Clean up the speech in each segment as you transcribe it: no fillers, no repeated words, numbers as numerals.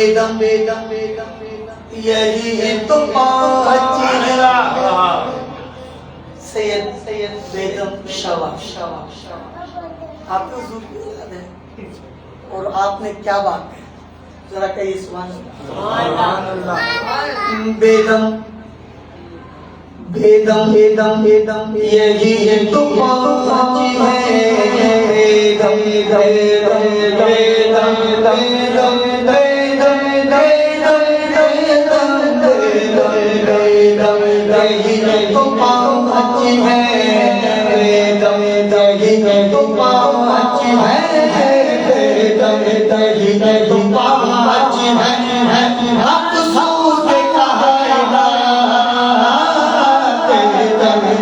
बेदम बेदम बेदम बेदम यही तो पाँच है। सैयद सैयद बेदम शवा शवा शवा। आपको ज़रूर याद है और आपने क्या बात है, जरा कहिए सुभान अल्लाह। बेदम बेदम बेदम बेदम यही तो पाँच है। बेदम बेदम बेदम बेदम बेदम बेदम यही तो पाँच है। बेदम यही तो पाँच है। बेदम यही तो पाँच है। मक़सूद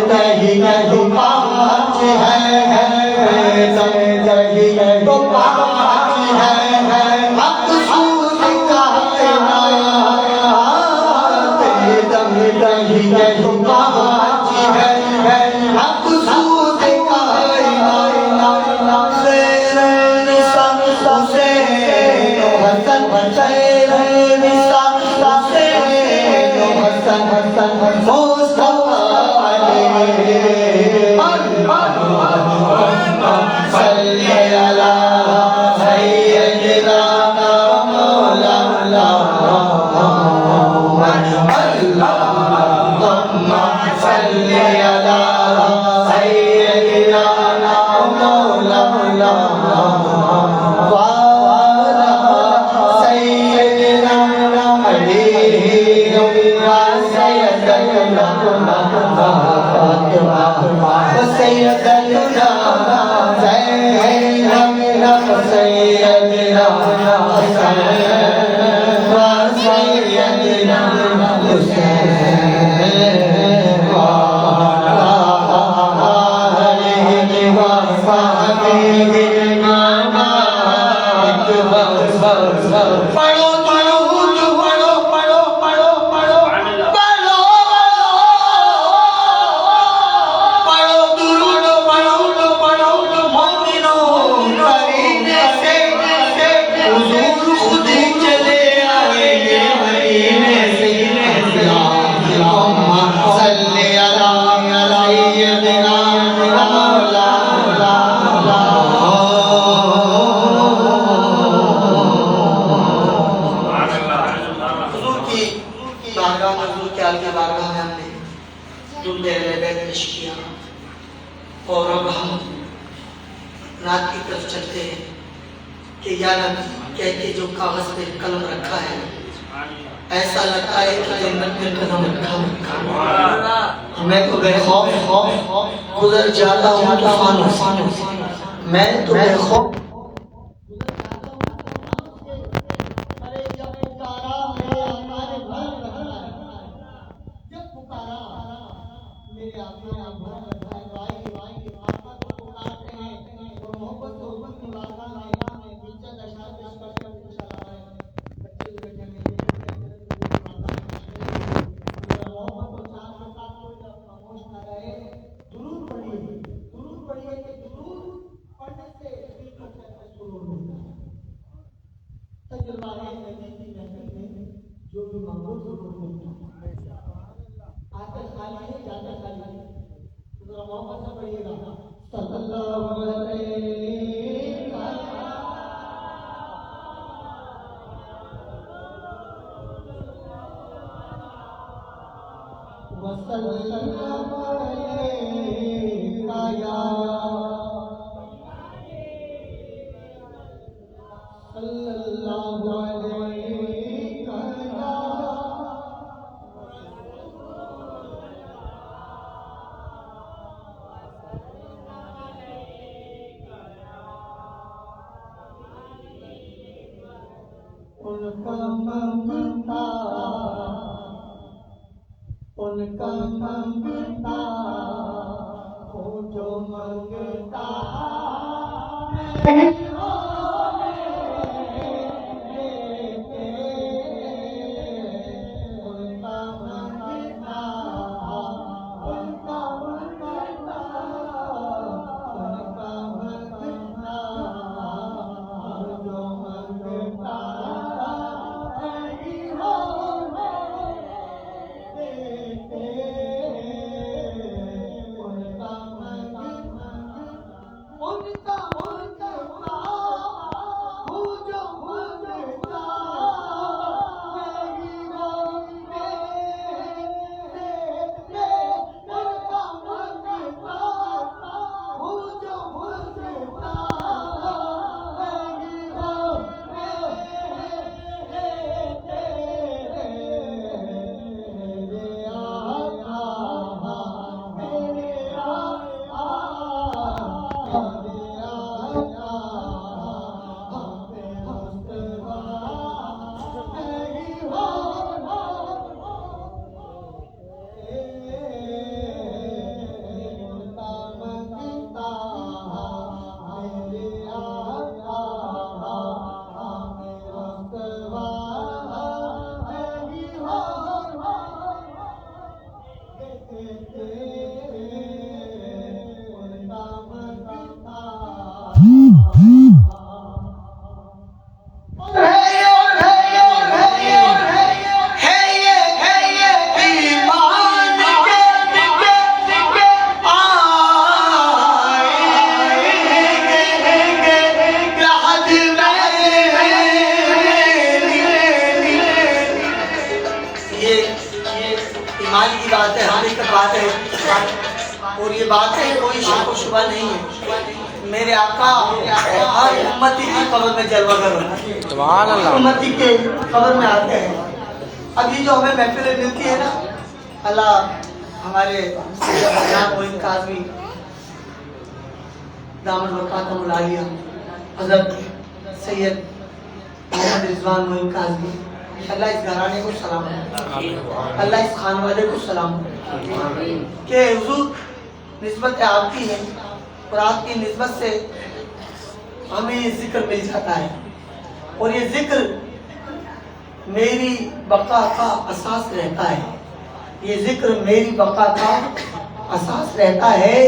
कायनात तो पाँच है। तो पाँच है। मक़सूद कायनात तो पाँच है। मक़सूद कायनात ज़ैर निसा हुसैन हसन ज़ैर निसा हुसैन हसन हसन मुस्तफ़ा और अब हम रात की तरफ चलते हैं कि या नबी कह के जो कागज पे कलम रखा है ऐसा लगता है कि जन्नत में कदम रखा। मैं तो बेखौफ गुजर जाता हूँ तूफानों से। मैं तो बेखौफ उनका मंगता हो जो मंगता बात है, हकीकत बात है, और ये बात है कोई शक व शुबा नहीं है। मेरे आका हर उम्मती की कब्र में जलवागर होता है, सुभान अल्लाह। उम्मती के कब्र में आते हैं। अभी जो हमें महफिलें मिलती है ना, अल्लाह हमारे मोइन काज़मी दामद बरकातहुल आलिया हज़रत सैयद मोहम्मद रिजवान मोइन काज़मी, अल्लाह इस घराने को सलाम, अल्लाह इस खानवाले को सलाम के हुजूर निस्बत आपकी है और आपकी निस्बत से हमें ये जिक्र मिल जाता है, और ये जिक्र मेरी बका का असास रहता है। ये जिक्र मेरी बका का असास रहता है।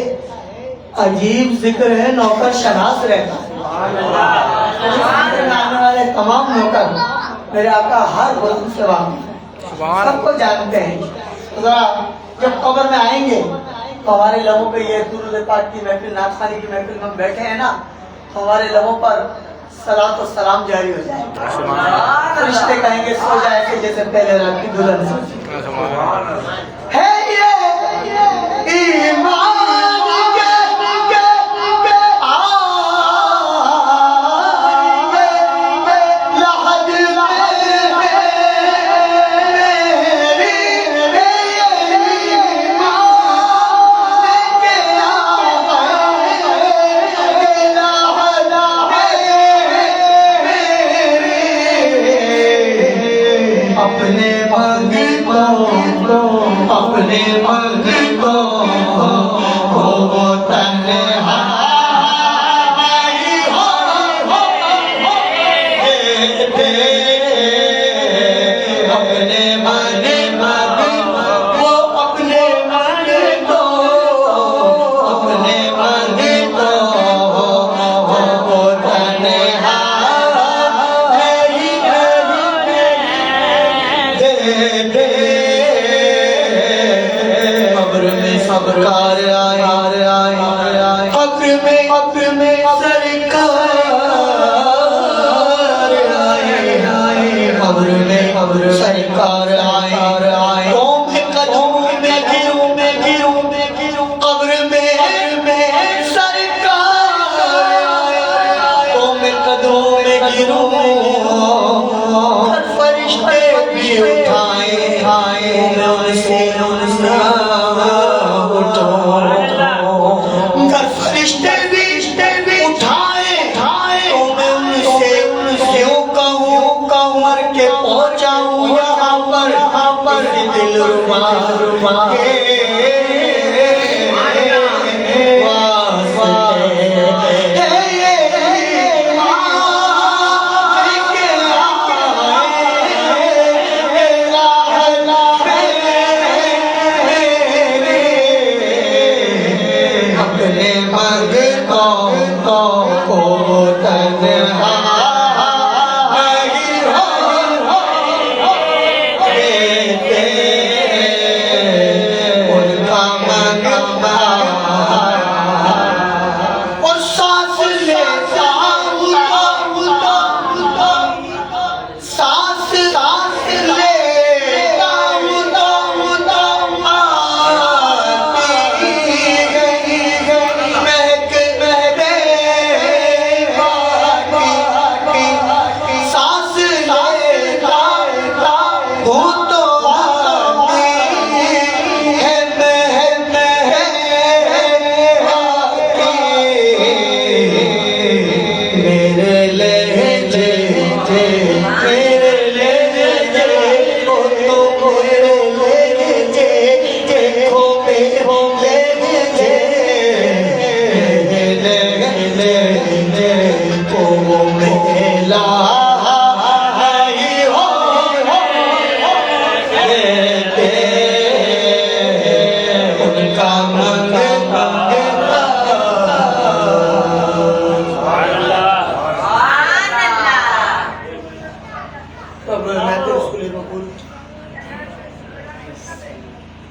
अजीब जिक्र है, नौकर शनास रहता है। आने वाले तमाम नौकर मेरे आका हर बुलंद से वाकिफ है, सबको जानते हैं। तो जरा जब कब्र में आएंगे तो हमारे लबों पे ये दुरूद पाक की महफिल, नात खानी की महफिल में हम बैठे हैं ना, तो हमारे लबों पर सलात और सलाम जारी हो जाएगा। रिश्ते कहेंगे सो जाए कि जैसे पहले रात की दुल्हन सोची है। ये ईमान अपने मग को हो तन्हाई हो दे, अपने मग वो अपने मग को, अपने मग को हो तन्हाई दे। सरकार आए, कब्र में सरकार आए, कब्र सरकार आए। कौम के कदमों में गिरूं, कब्र में सरकार आए। कौम के कदमों में गिरूं, फरिश्ते भी उठाए उनसे घर फरिश्ते भी उठाए तो मैं उनसे कहूँ मर के पहुँचाऊँ यहाँ पर दिल रुबा के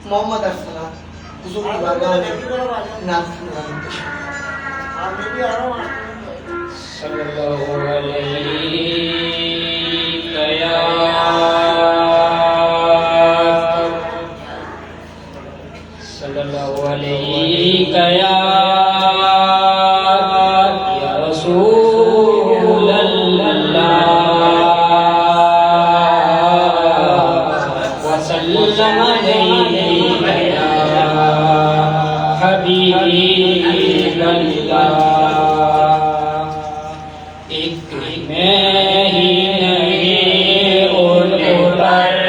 मोहम्मद अरसलान हुजूर की बारगाह में नाम सल्लल्लाहु अलैहि वसल्लम या हबीबल्लाह। एक मैं ही नहीं उन पर कुर्बान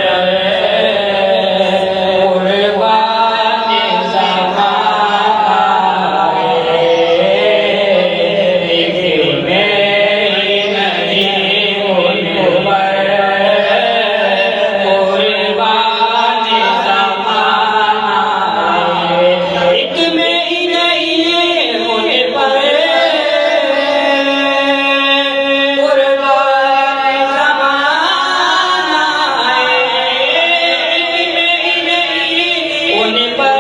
ज़माना है। एक मैं ही नहीं उन पर कुर्बान ज़माना है। एक मैं ही नहीं उन पर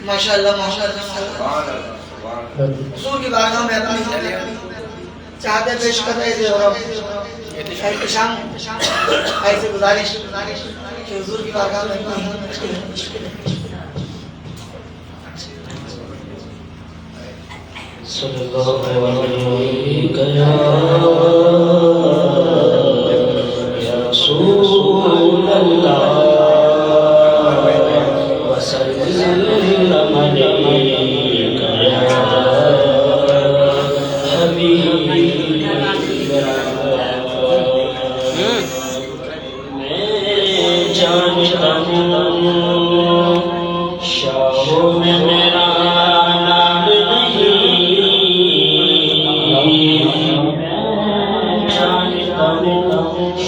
माशाअल्लाह माशाअल्लाह। हुजूर की बारगाह में अपनी चाहते पेश कर रहे थे और एहतशाम ऐसे गुजारिश कि हुजूर की बारगाह में सल्लल्लाहु अलैहि या रसूलल्लाह वसल्लम अलैका या हबीबल्लाह। मैं जानता हूँ शाहों में मेरा नाम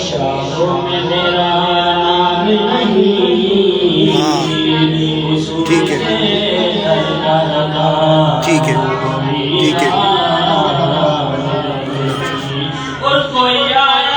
शाहों में मेरा नाम नहीं। ठीक है ठीक है ठीक है। और कोई आया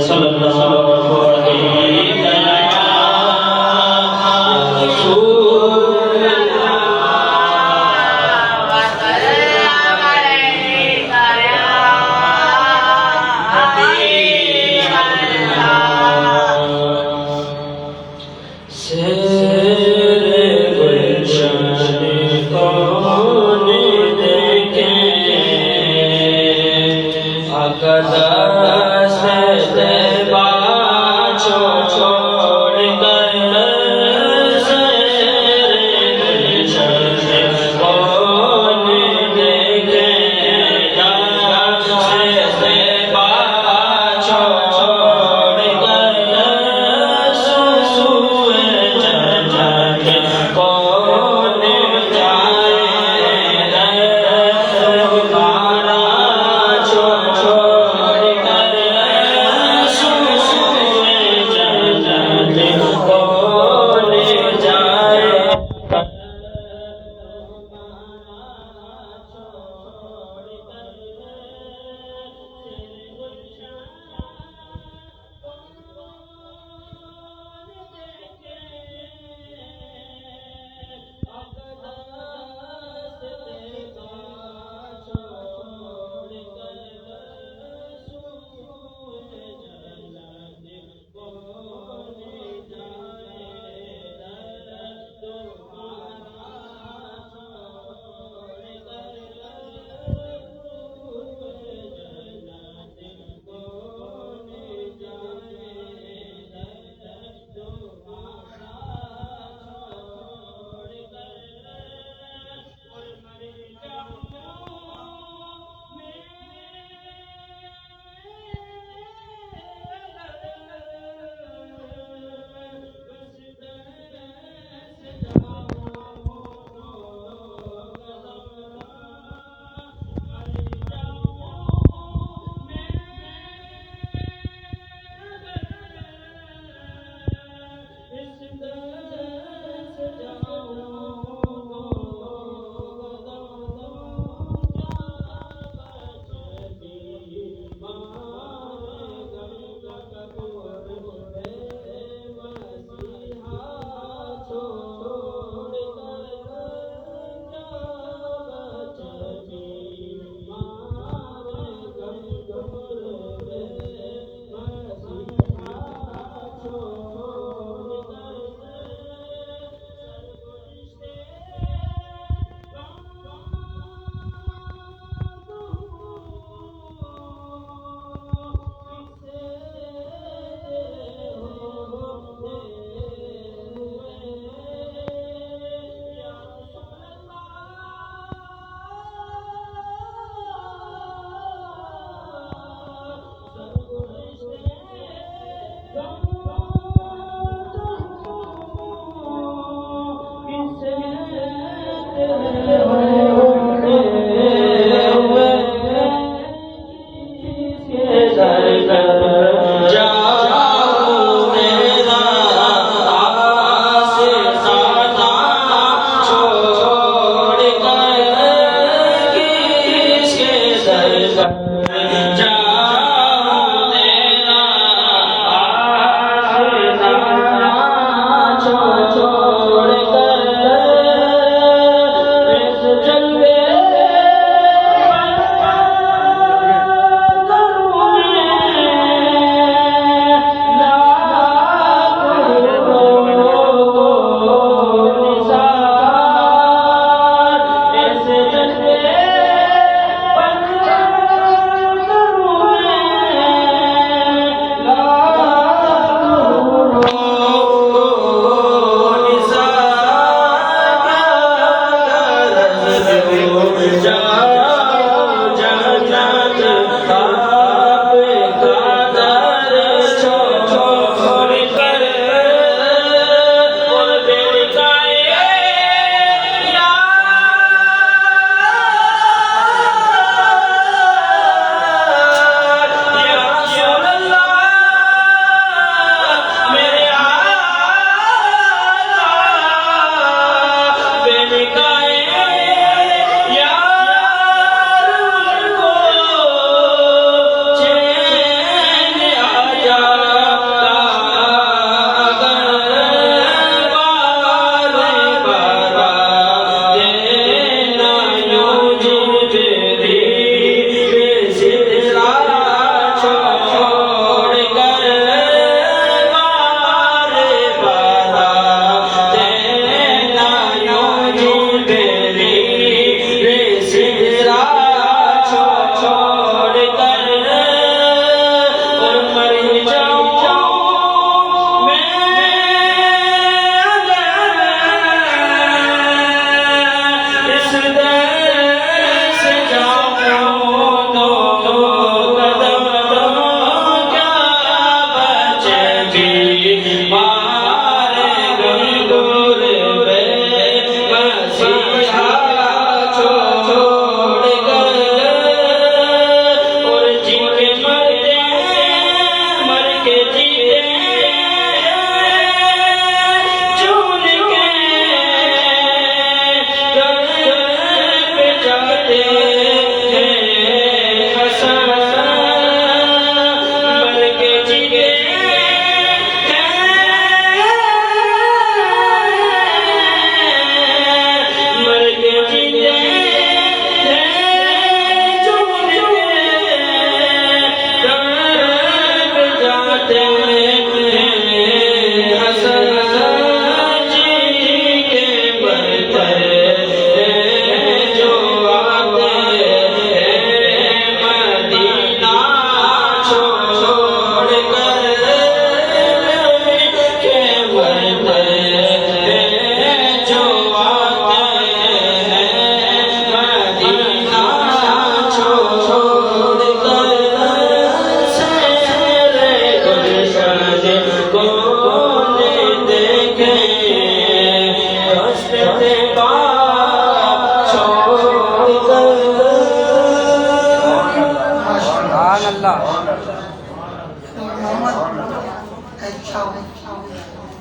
सल्लल्लाहु अलैहि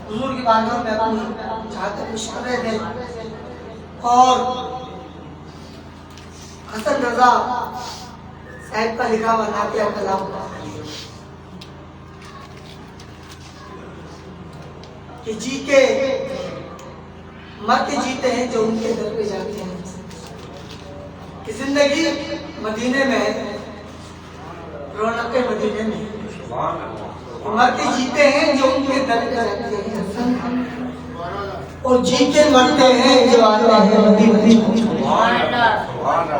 हुजूर की बारगाह में अपनी जहाँ तक कुछ कर रहे थे और हसन रजा साहिब का लिखा हुआ नातिया कलाम कि जी के मर के जीते हैं जो उनके दर पे जाते हैं कि जिंदगी मदीने में रौनक मदीने में मर के जीते हैं जो उनके दर पे जाते हैं और जी के मरते हैं जो आते हैं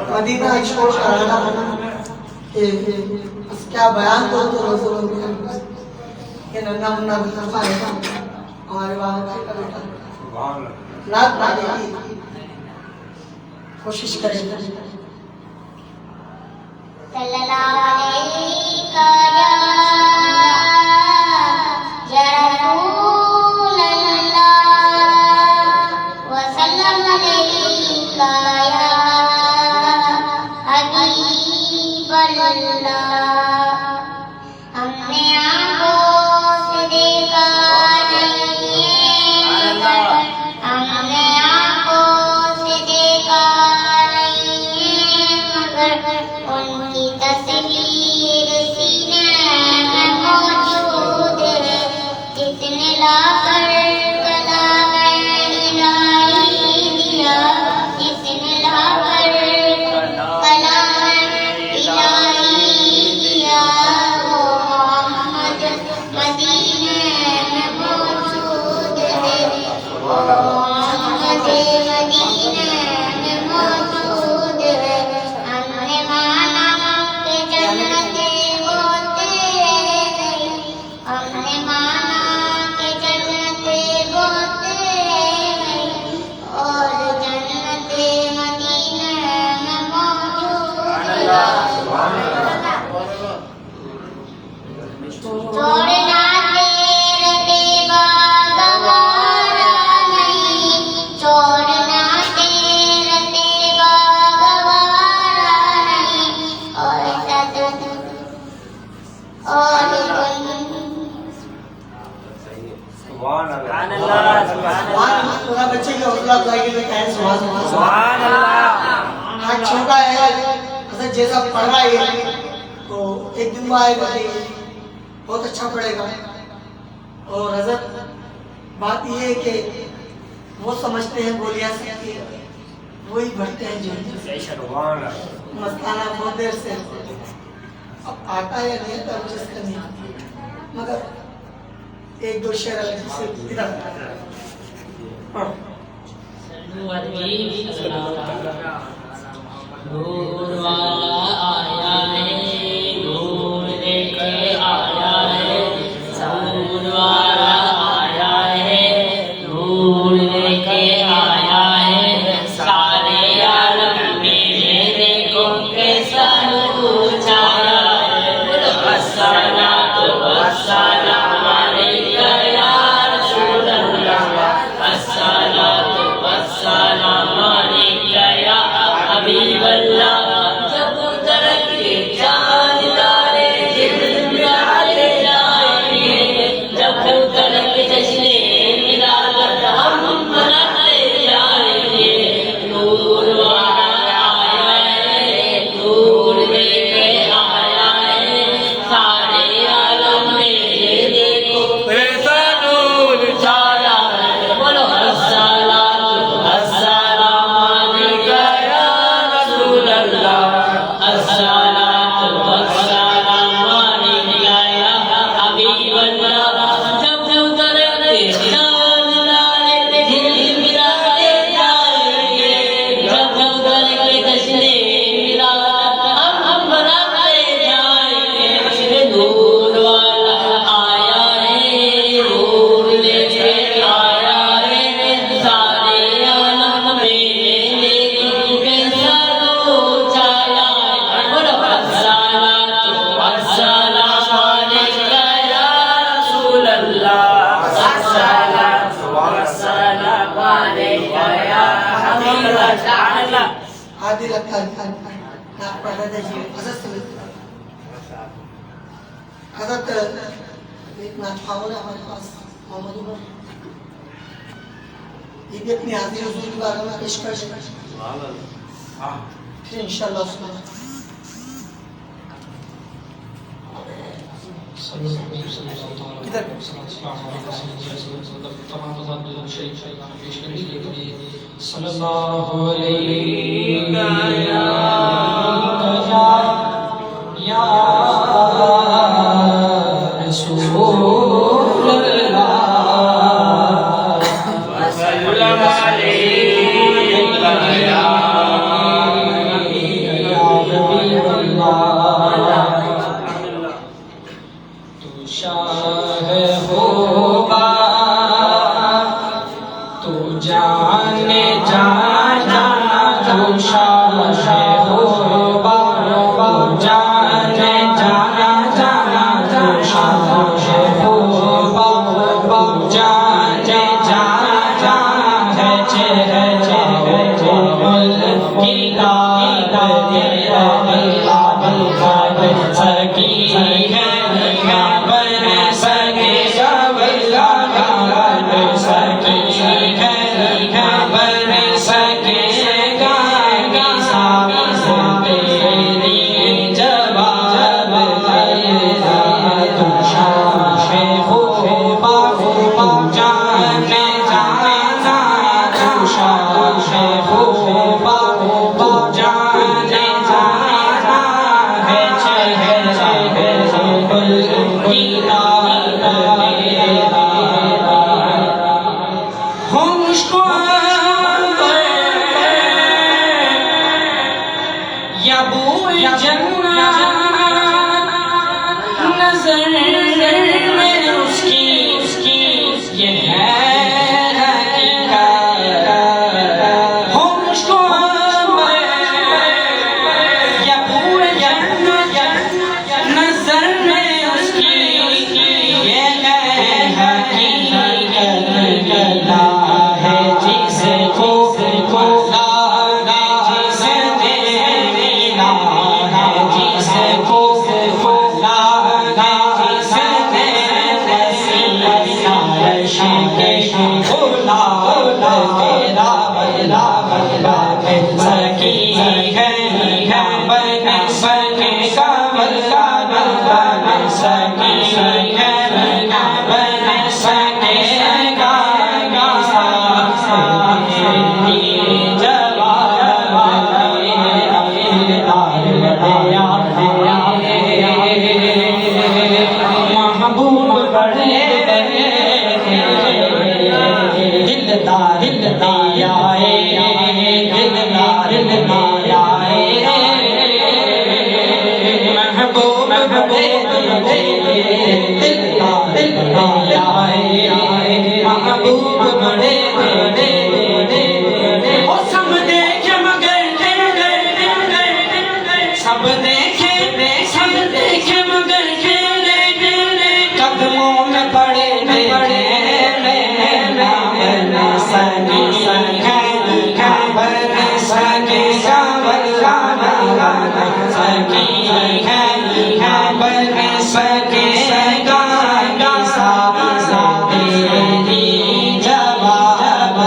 मदीना छोड़ कर आना क्या बयान तो रसूल के नन्ना मुन्ना मुस्तफा है हमारे वहाँ का बेटा नात पाने की कोशिश करेंगे सल्लल्लाहु अलैहि या रसूल अल्लाह व सल्लम अलैका या हबीब अल्लाह। हमने आंखों से देखा नहीं है, हमने आंखों से देखा नहीं है, मगर उनकी तस्वीर सीने में मौजूद है। जितने लाकर कलाम इलाही दिया, जितने लाकर कलाम इलाही दिया, वो मोहम्मद मदीने में मौजूद है, वो मोहम्मद मदीने में मौजूद है। हमने माना कि जन्नते होते नहीं, हमने माना कि जन्नते होते नहीं, और जन्नते मदीने में मौजूद है। छोड़ना तेरे देवा गवारा नहीं, छोड़ना तेरे देवा गवारा नहीं, और सदन और पूरा बच्चे की हौसला अफजाई के लिए कहें सुभान अल्लाह। आज छोटा है मतलब जैसा पढ़ रहा है तो एक दिन वो आएगा कि बहुत अच्छा पढ़ेगा। और हजरत बात ये है कि वो समझते हैं बोलिया से वही बढ़ते हैं जो मस्ताना बहुत देर से अब आता है या नहीं आता मुझे इसका नहीं, मगर एक दो शेर से इधर पढ़ो। नूर वाला आया है, नूर लेके आया है, साकी बंदा जब उतरते चांद तारे दिल मिलाते जाएंगे जब उतर के कशरे मिला हम बनाते जाएंगे नूर वाला आया है नूर लेके आया है सारे आलम में कैसा नूर छाया है बोलो अस्सलातु वस्सलामु अलैका या रसूल अल्लाह अस्सलातु वस्सलामु अलैका या हबीब अल्लाह आदिल अख्तर नाक पढ़ा दीजिए हजरत हजरत एक नाच पाओगे हमारे पास मोहम्मद उमर ये भी अपनी हाजिर हुजूर की बारगाह में पेश कर देगा फिर इंशाअल्लाह उसमें किधर सल्लल्लाहु अलैहि या रसूल अल्लाह वसल्लम अलैका या हबीब अल्लाह तू शाह होगा तू जाने जाना तू शाह होगा तू जाने जाना जाना तू शाह होगा तू जाने जाना जाना है चेहरे की दाद तेरा सकी है बन सके सवला बन सके है बन सके गाना साथ तेरी जवाब तेरा तू शाह हो बाबू जाने जाना तू शाह हो बाबू जाने जाना है चेहरे की दाद तेरा हम मुझको या बूए जन्नत नजर में उसकी ये है हकीकत हम मुझको या बूए जन्नत नजर में उसकी ये है हकीकत गला है जिसको खुदा ने जिसने मिला है जिसको खुदा ने जिसने वसीला के खुदा तेरा बला बला सकी है बन सके कमला बन सकी है बन सके गाना तेरी जवाब महबूब बड़े दिलदार आए दिलदार आए महबूब बड़े दिलदार आए महबूब बड़े ओ सब देखे मगर सब देखे मगर कदमों में पड़े बन सके बन सके गाना तेरी जवाब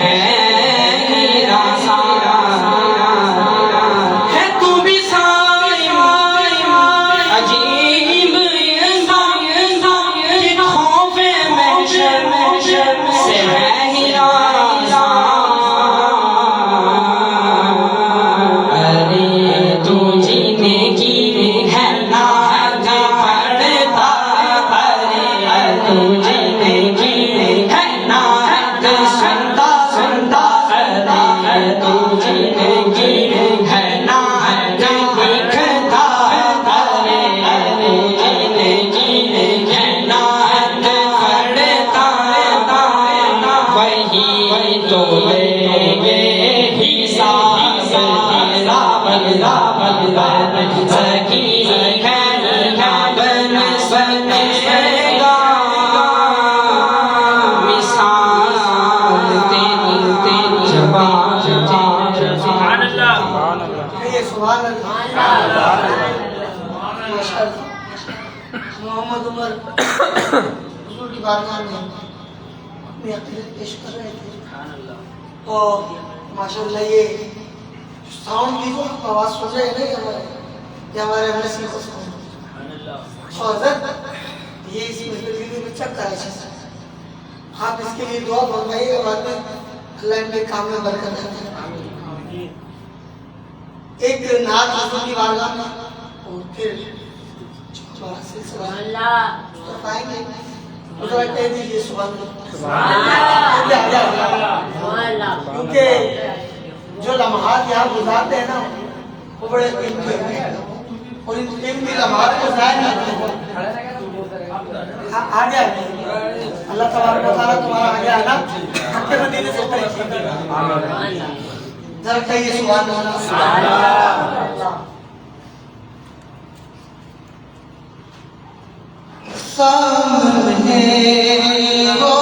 है हीरा सारा है तू भी साईं अजीब इंसान खौफे महशर से है हीरा अरे तू जीने की है ना पड़ता अरे तू जीने की है ना सुनता सुनता अरे तू जीने की है ना दिखता अरे तू जीने की है ना पड़ता वही तो लेंगे हिसाब सकी है बन सनेगा मिसाल तेरी जबान कहिए सुभान अल्लाह। माशाअल्लाह। मोहम्मद उमर हुजूर की बारगाह में अपनी अक़ीदत पेश कर रहे थे और माशाअल्लाह ये साउंड की जो आवाज़ सुन रहे हैं ना ये हमारे एमएससी को और ये इस महफिल में चक करा है। आप इसके लिए दुआ फरमाइएगा बाद में अल्लाह इनके काम में बरकत दे। एक नात हुजूर की बारगाह में और फिर हमारा सिलसिला पाएंगे उधर कह दीजिए सुभान अल्लाह। क्योंकि जो लम्हात यहाँ गुजारते हैं ना वो बड़े कीमती हैं और इन कीमती लम्हात को ज़ाया ना करें। आ जाए अल्लाह तबारक व तआला तुम्हारा आ गया ना हक़ मदीने से जरा कहिए सुभान अल्लाह। सामने वो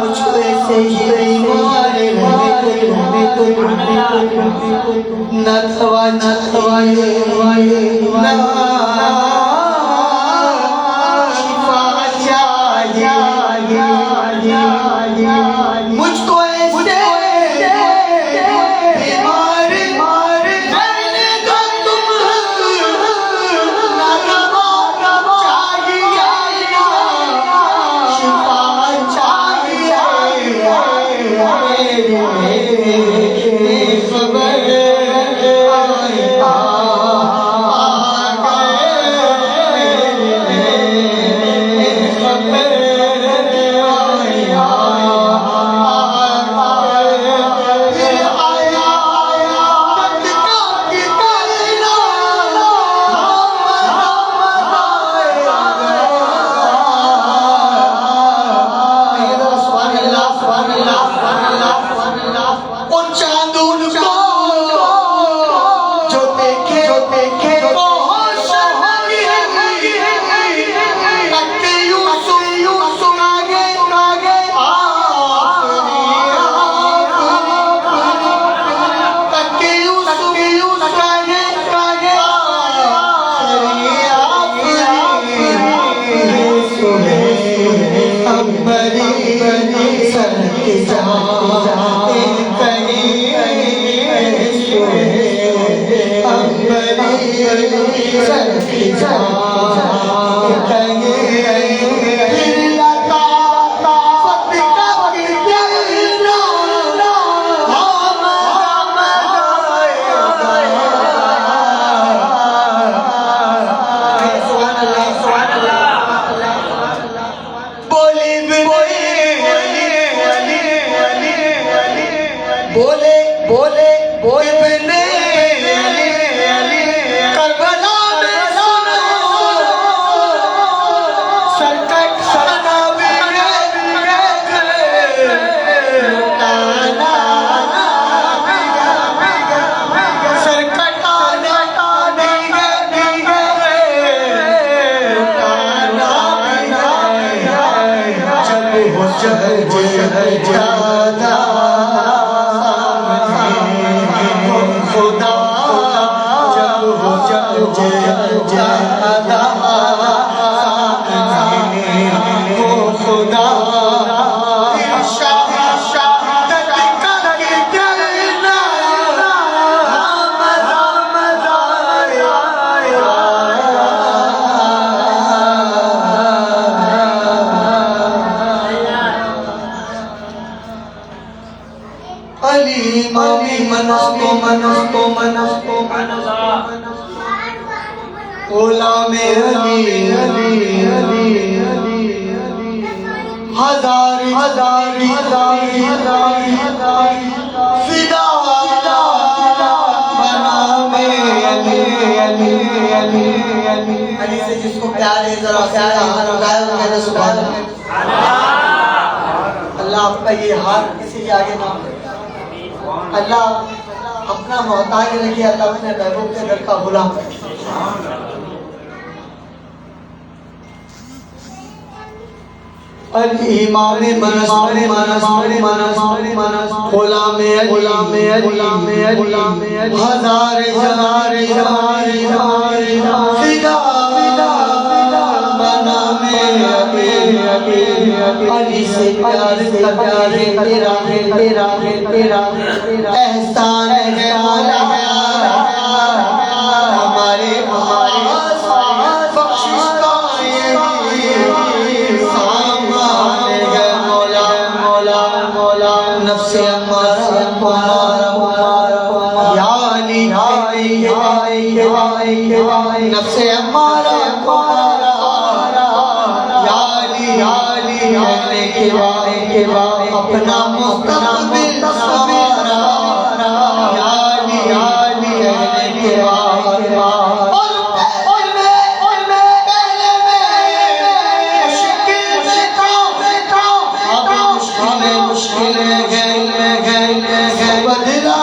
मुझको ऐसे बीमार करने का तुम ना चाहिए शिफा चाहिए खबर बोले बोले बोले बिने करबला में सुनो सरकट सना बिगे लुटाना सरकट आना बिगे लुटाना जब हो जादा खुदा जब हो जादा खुदा शहादत करके देना अली मामी मनस्को ओला में अली हजारी फिदा बना में अली से जिसको प्यार है जरा प्यार गायो सुभान अल्लाह आपका ये हाथ किसी के आगे ना अल्लाह अपना मोहताज रखिए अल्लाह अपने महबूब के दर का गुलाम रखिए इमाम मनस खोला में हजार फिदा बना में अली से प्यार तेरा एहसान है मौला हमारे बख्शिश का ये सामान है मौला नफ्से अम्मारा या अली नफ्से अम्मारा के बाद अपना मुस्तक़बिल सवारा यानी के बाद और मैं पहले में मुश्किल गए बदला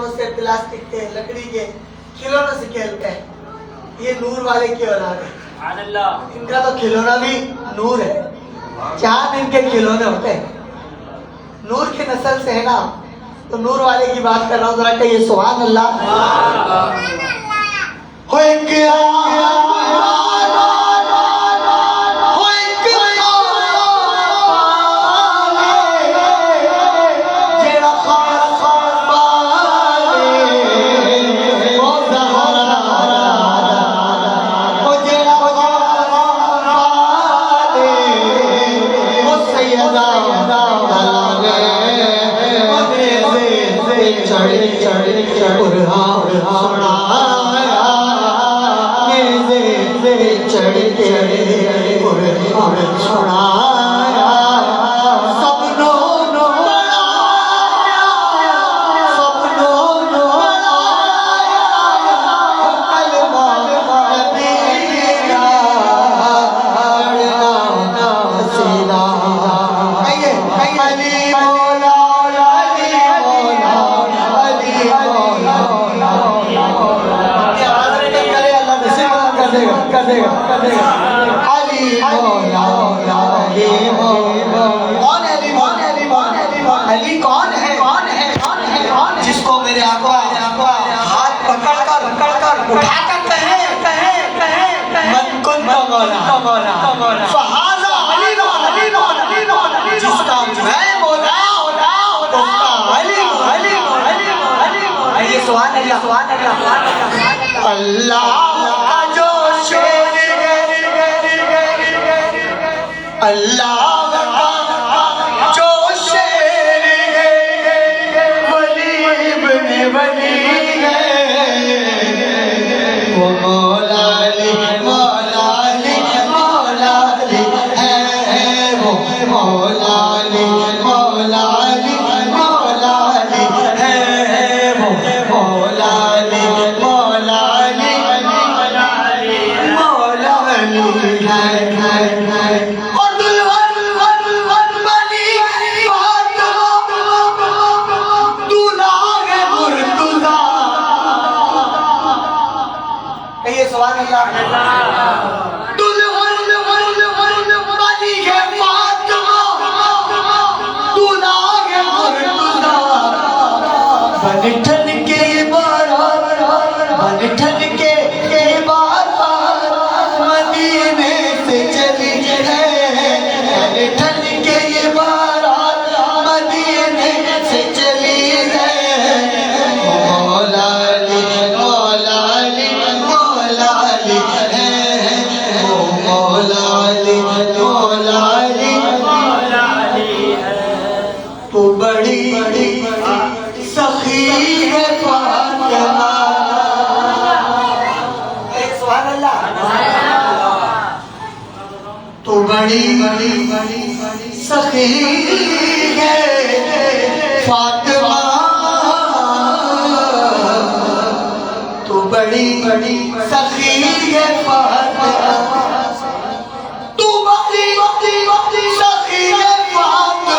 खिलौनों से, प्लास्टिक के, लकड़ी के खिलौनों से खेलते हैं। ये नूर वाले की औलाद है, इनका तो खिलौना भी नूर है। चांद इनके खिलौने होते हैं, नूर की नस्ल से है ना, तो नूर वाले की बात कर रहा हूँ, जरा कहिए सुभान अल्लाह। अली कौन है? जिसको मेरे आका हाथ पकड़कर उठाकर कहे मन कुंत मौला फहाजा अली जिसका मैं मौला उसका अली। ये सुभान अल्लाह। अल्लाह जो शेर अल्लाह बड़ी सखी है फातिमा, तू बड़ी सखी है फातिमा, तू बड़ी सखी है फातिमा, तू बड़ी सखी है फातिमा,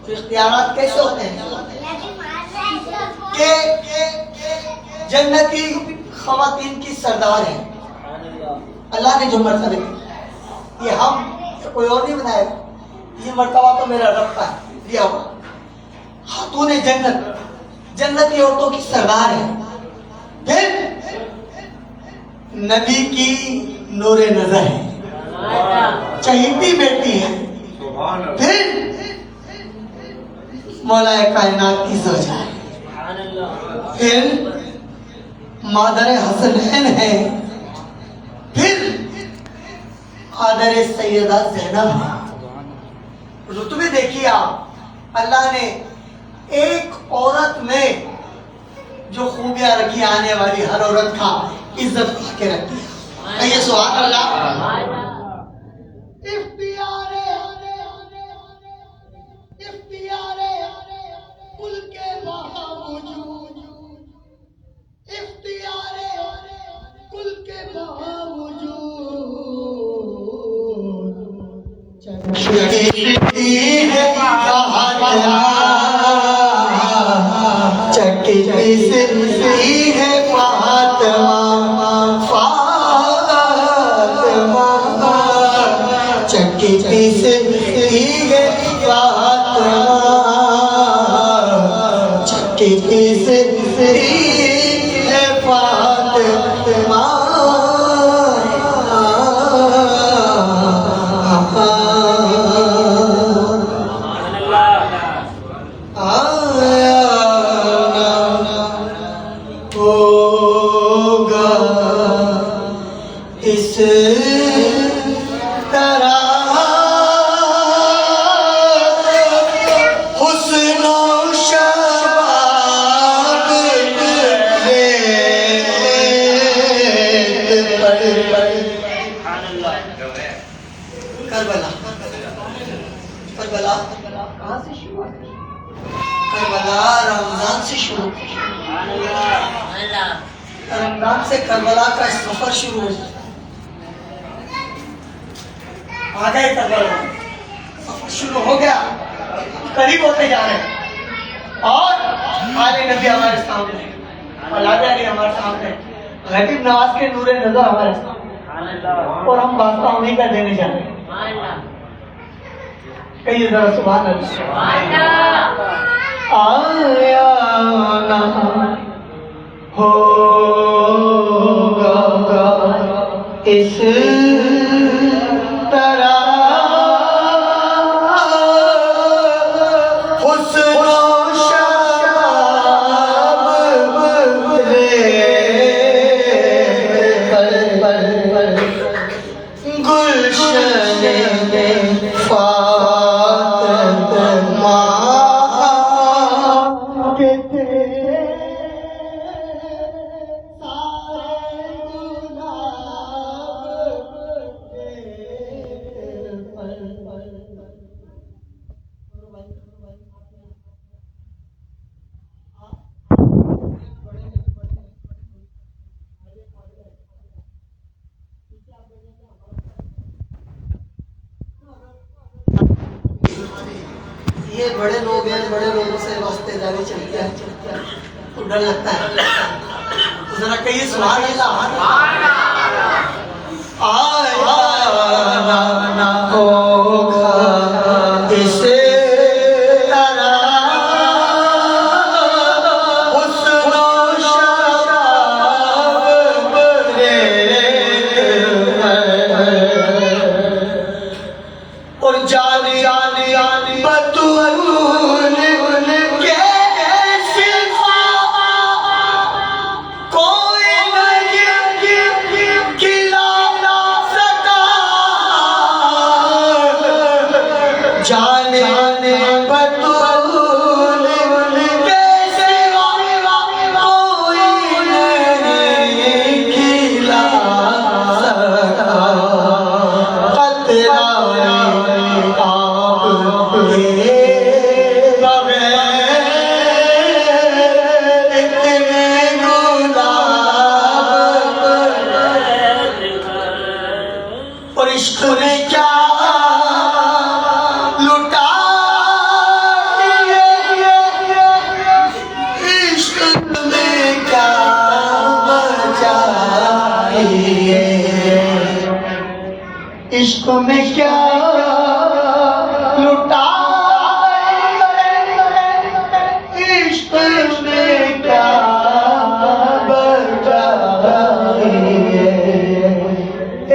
इख्तियारात कैसे होते हैं कि जन्नती खवातीन की सरदार है। अल्लाह ने जो मर्तबे ये हम कोई और नहीं बनाया, ये मर्तबा तो मेरा रब का दिया हुआ। खातून जन्नती औरतों की सरदार है, फिर नबी की नूरे नजर है, चहीती बेटी है, फिर मौलाए कायनात की ज़ौजा है। फिर मादर हसनैन है, फिर मादर सैयदा ज़ैनब है। रुतबे देखिए आप, अल्लाह ने एक औरत में जो खूबियां रखी आने वाली हर औरत का इज्जत के रखी है। कहिए सुभान अल्लाह। इफ्तियारे कुल के बावजूद, इफ्तियारे कुल के बावजूद चकती है फातिमा, चकती है फातिमा, फातिमा चकती है फातिमा, चकती है फातिमा। इस तरह हुस्न शबाब करबला, करबला कहाँ से शुरू हुआ? करबला रमजान से शुरू, रमजान से करबला का सफर शुरू हो। आ गए करबला, सफर शुरू हो गया, करीब होते जा रहे हैं और आले नबी हमारे सामने, औलाद अली हमारे सामने, गरीब नवाज के नूरे नजर हमारे सामने, और हम वास्ता उन्हीं का देने जा रहे हैं। कहिए जरा सुभान अल्लाह। आया ना होगा इस तरह हुस्न शबाब गुलशन फातिमा के ये बड़े लोग हैं, बड़े लोगों से वास्तेदारी चलती है तो डर लगता है। तो जरा कहिए सुभान अल्लाह। आया ना होगा इस तरह हुस्न शबाब और जाने बतूल के सिवा कोई नहीं खिला सका, जाने बतूल के सिवा कोई नहीं खिला सका, खतरा और इश्क ने क्या लुटा, इश्क में क्या बचा, इश्क में क्या लुटा, इश्क में क्या बचा,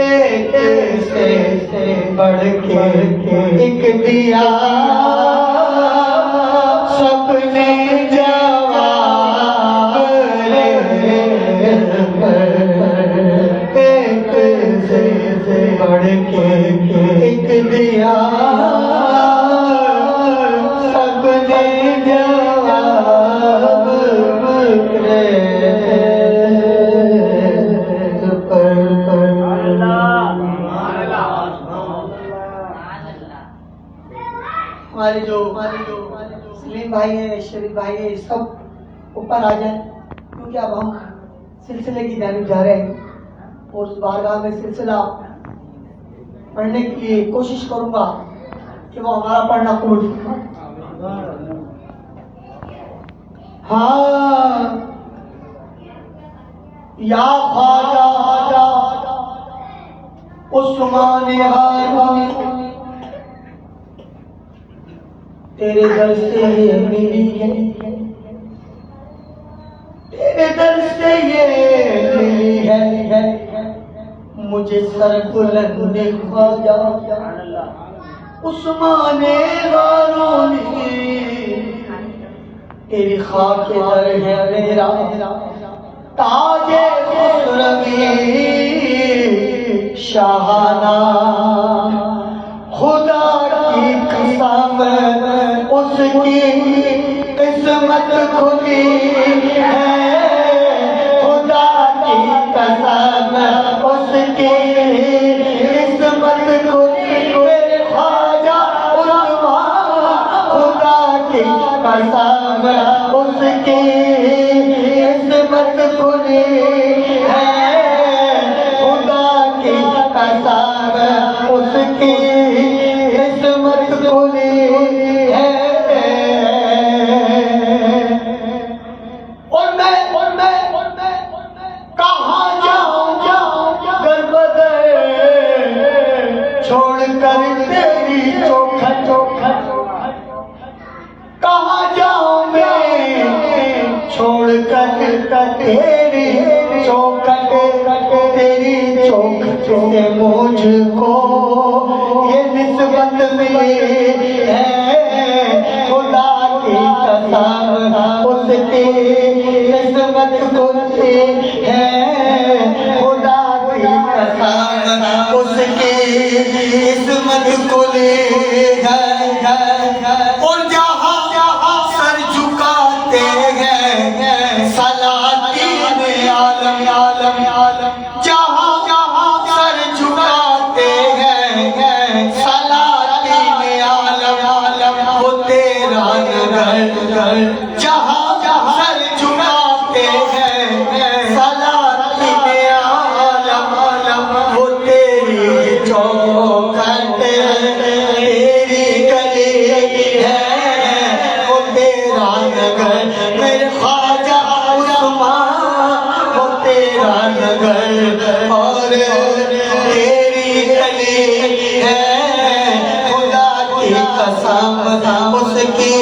एक से बढ़ के एक दिया सबने जवाब एक से बढ़ के एक दिया, सबने जवाब हमारे जो सलीम भाई है, शरीफ भाई है, सब ऊपर आ जाए, क्योंकि अब हम सिलसिले की जानिब जा रहे हैं और उस बारगाह में सिलसिला पढ़ने के लिए कोशिश करूंगा कि वो हमारा पढ़ना कबूल फरमाए। हाँ या ख्वाजा उस्मान हानी तेरे दर से ये मिली है, तेरे दर से ये मिली है, मुझे सर बुलंद ख्वाजा उस्मान हानी, तेरी खाक दर है मेरा ताजे खुसरवी शाहाना, खुदा की कसम उसकी किस्मत खुली है, खुदा की कसम उसकी किस्मत खुली, मेरे ख्वाजा उस्मान, खुदा की कसम उसकी किस्मत खुली है, खुदा की कसम उसकी किस्मत खुली है। और मैं कहाँ जाऊँ गर्बदे छोड़ कर तेरी चौखट, कहाँ जाऊँ मैं छोड़ कर तेरी चौखट, तेरी चौखट से मुझको ये निस्बत मिली है, खुदा की कसम उसकी किस्मत खुली है, खुदा की कसम उसकी किस्मत खुली है। और जहाँ सर झुकाते हैं सलातीन आलम, जहाँ सर झुकाते हैं सलातीन आलम, वो तेरा नगर, जहाँ सर झुकाते हैं सलातीन आलम, वो तेरी चौखट तेरी गली है, वो तेरा नगर, मेरे ख्वाजा उस्मान, वो तेरा नगर और तेरी गली है, खुदा की कसम उसकी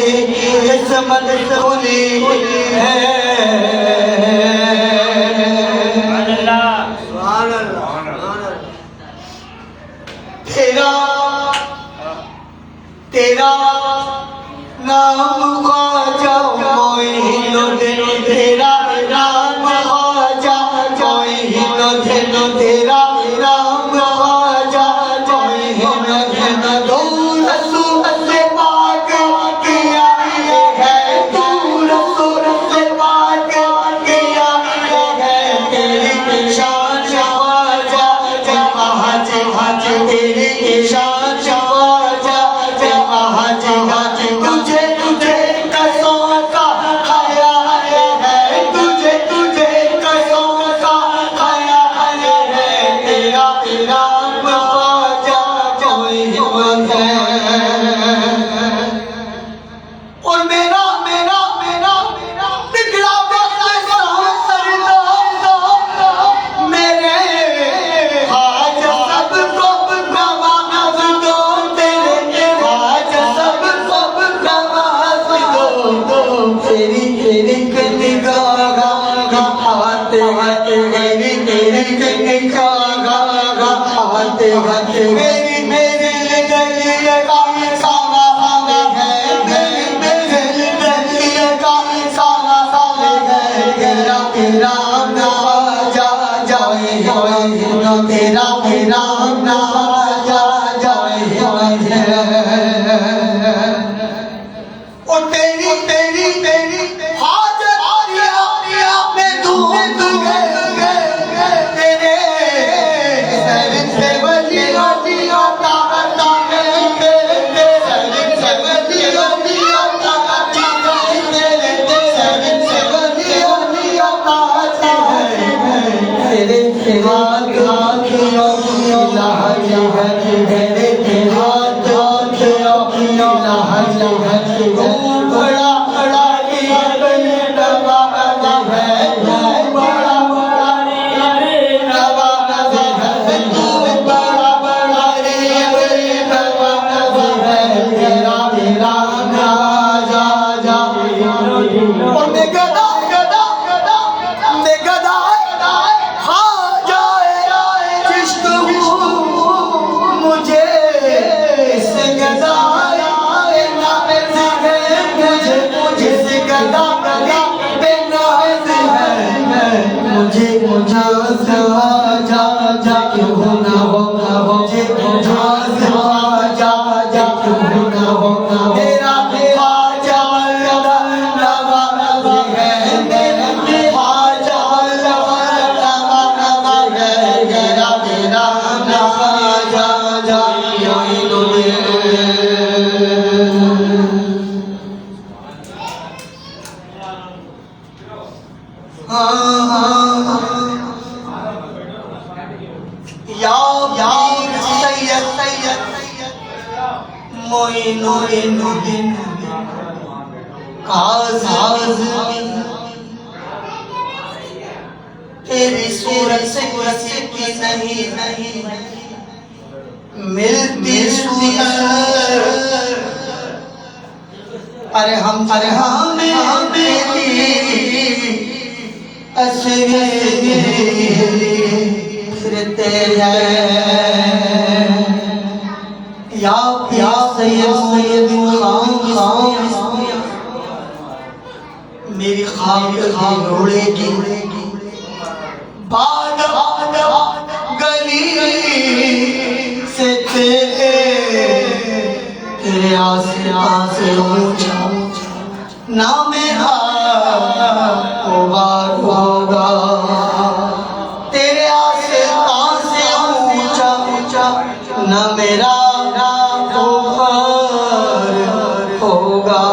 किस्मत खुली है। तेरा नाम ख्वाजा मोइनुद्दीन, तेरा नाम ख्वाजा मोइनुद्दीन, तेरा नाम ख्वाजा मोइनुद्दीन, तू रसूल से पाक किया है, तू रसूल से पाक किया है, तेरी शान ख्वाजा महाज तेरी शान तुझे कसों का ख्याल है, तुझे कसों का ख्याल है, तेरा नाम ख्वाजा मोइनुद्दीन है। और मेरा बिगड़ा मेरे आज सबको नवाज दो, तेरे आज सबको नवाज दो, तेरी निगाह आते मेरी निगाह आते मेरी गली का सावा है, मेरे राम राजा ओ तेरी तेरी तेरी हाजत में तू तेरे सर से बली होता तेरी सूरत से किसी की नहीं मिलती सूरत। अरे हम तेरी फिरते हैं या सैयद मेरी ख्वाब उड़ेगी बाद गली से तेरे आसे ऊंचा ना मेरा होगा तेरे आसे ऊंचा ना मेरा होगा।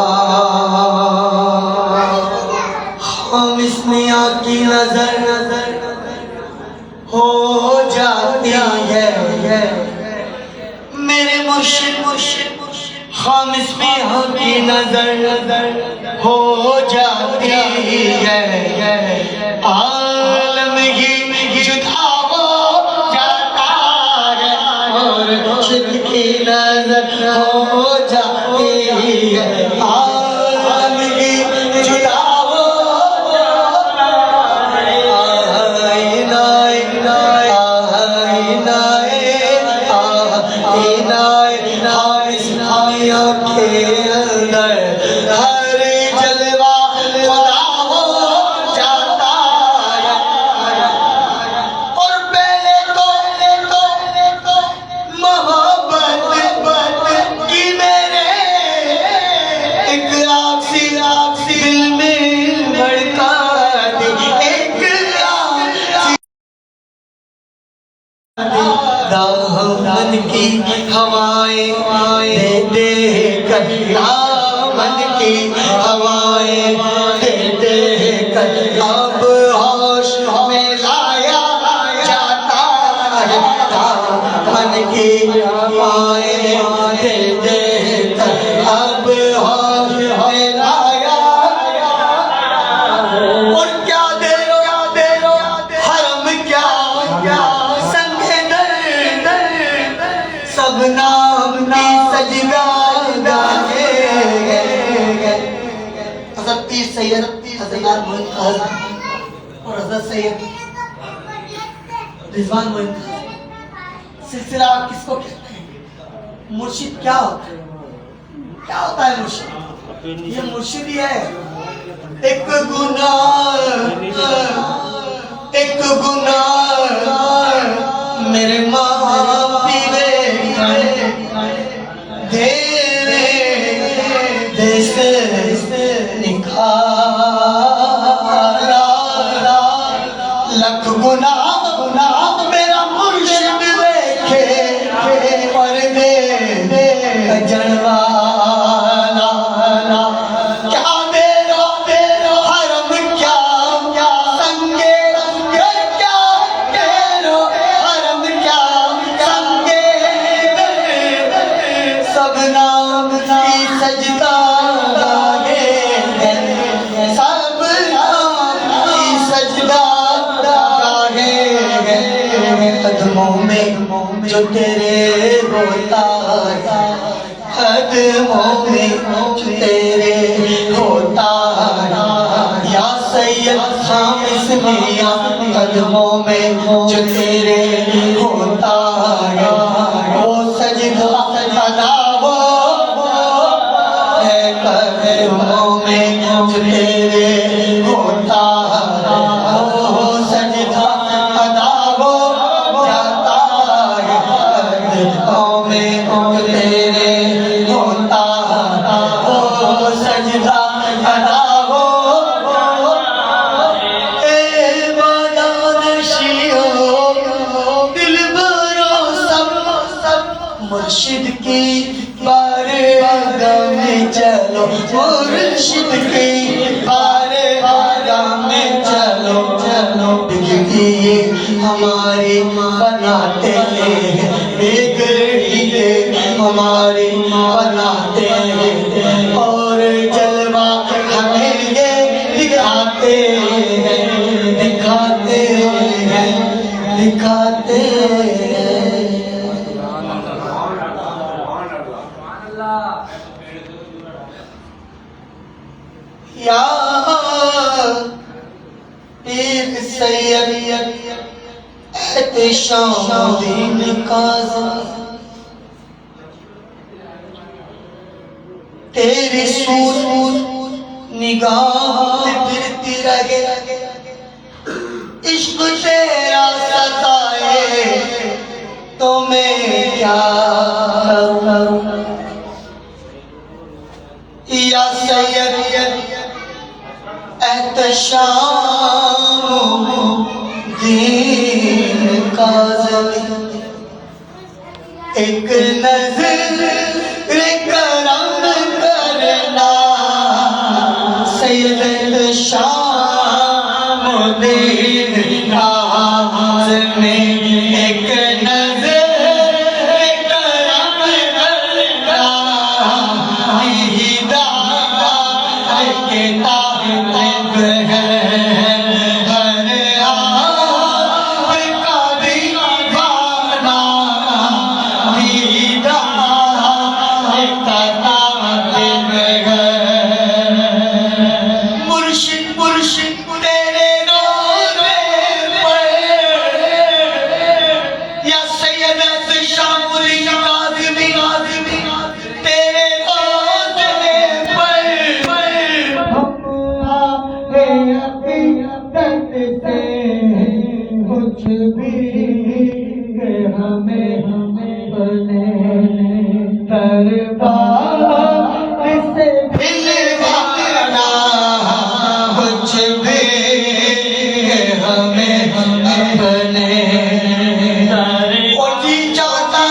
हम इसमिया की नजर हो जाती है मेरे मुर्शिद हम इसमिया की नजर हो जाती है आलम ही जुदा हो जाता है और मुर्शिद की नजर हो जाती है आलम ही जुदा दामन की हवाएं दे कर दामन की हवाएं दे कर अब होश में लाया जाता है दामन की हवाएं दे कर अब होश में लाया और क्या दे हरम क्या सब नाम की सजदा है। हज़रत पीर सैयद हज़रत मोइन खाज़ी और हज़रत सैयद रिजवान मोइन खाज़ी सिलसिला किसको कहते हैं? मुर्शिद क्या होता है? क्या होता है मुर्शिद? ये मुर्शिद ही है। एक गुनाह मेरे माँ पीवे देवे देश निखारा लख गुना मेरा मुर्शिद देखे पर दे जनवाला क्या मेरा हरम क्या संगे क्या तेरो हरम क्या संगे सब नाम की सजदा गाए सब नाम की सजदा गाए कदमों में जो तेरे होता है कदमों में जो तेरे होता है या सैयद खामिस मियां कदमों में जो तेरे होता है वो सजदा अदा वो है कदमों में जो तेरे होता है वो सजदा अदा वो जाता है कदमों में जो तेरे होता है वो सजदा अदा वो ए बादानशियो दिलबरो सब मुर्शिद की बारगाह में चलो मुर्शिद की बारगाह में चलो चलो बिगड़ी हमारी बनाते हैं बिगड़ी हमारी बनाते हैं और जलवा हमें ये दिखाते हैं दिखाते हैं दिखाते हैं या पीर सैयद एहतेशामुद्दीन काज़ी तेरी सूर निगाह फिरती रहे इश्क तेरा सताए तो मैं क्या करूं या सैयद एहतेशामुद्दीन काज़ी एक नजर करम करना सैयद एहतेशामुद्दीन काज़ी एक नजर करम करना हिदायत के ताबिब है हर आप का दीवाना हिदायत का ताबिब है मुर्शिद मुर्शिद तेरे रोज़े पर या सैयद एहतेशामुद्दीन काज़ी तेरे रोज़े पर कुछ भी हमें बने दरबार से मिलवाना कुछ भी हमें बने और जी चाहता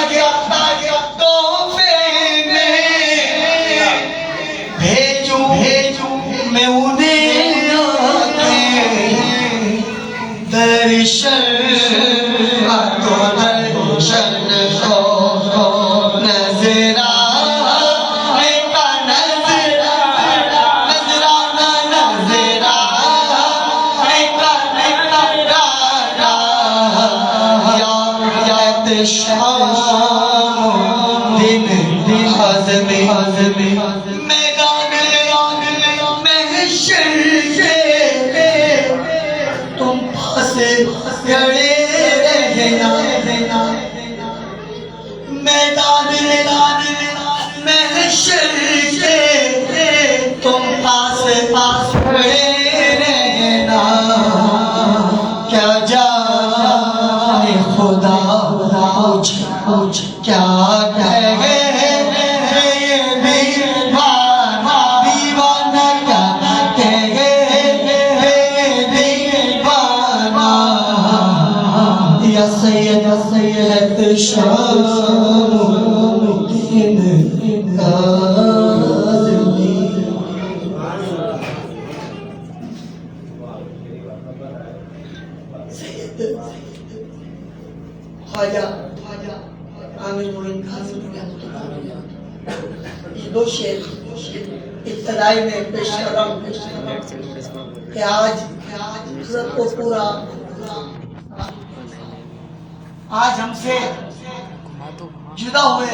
गया तो फिर भेजूं मैं उन्हें आके दर्शन तो दर्शन को नजराने का नजराना नजराने का नजराना या एहतेशामुद्दीन काज़ी मैदान महशर से तुम पास खड़े रहना मैदान महशर से तुम पास खड़े रहना खुदा पूछ क्या कहे ये दीवाना क्या कहे ये दीवाना या सैयद शमसुद्दीन काज़मी। ख्वाजा आमिर मोइन काज़मी ये दो शेर इब्तदाई में पेश कर रहा हूँ कि आज को पूरा आज हमसे जुदा हुए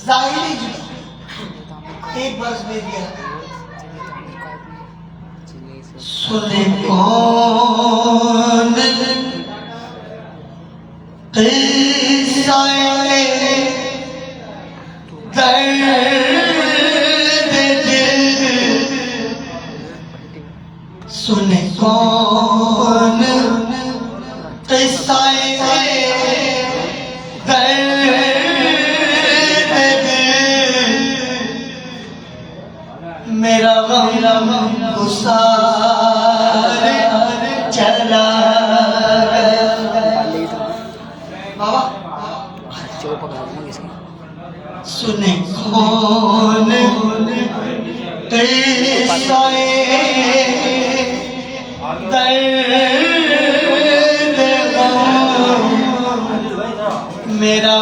ज़ाहिरी जुदा एक बरस में गया सुने कौन किस्सा-ए दर्द दिल सुने कौन किस्सा-ए दर्द दिल मेरा गम गुसार चला बाबा सुने कौन किस्सा-ए दर्द गम मेरा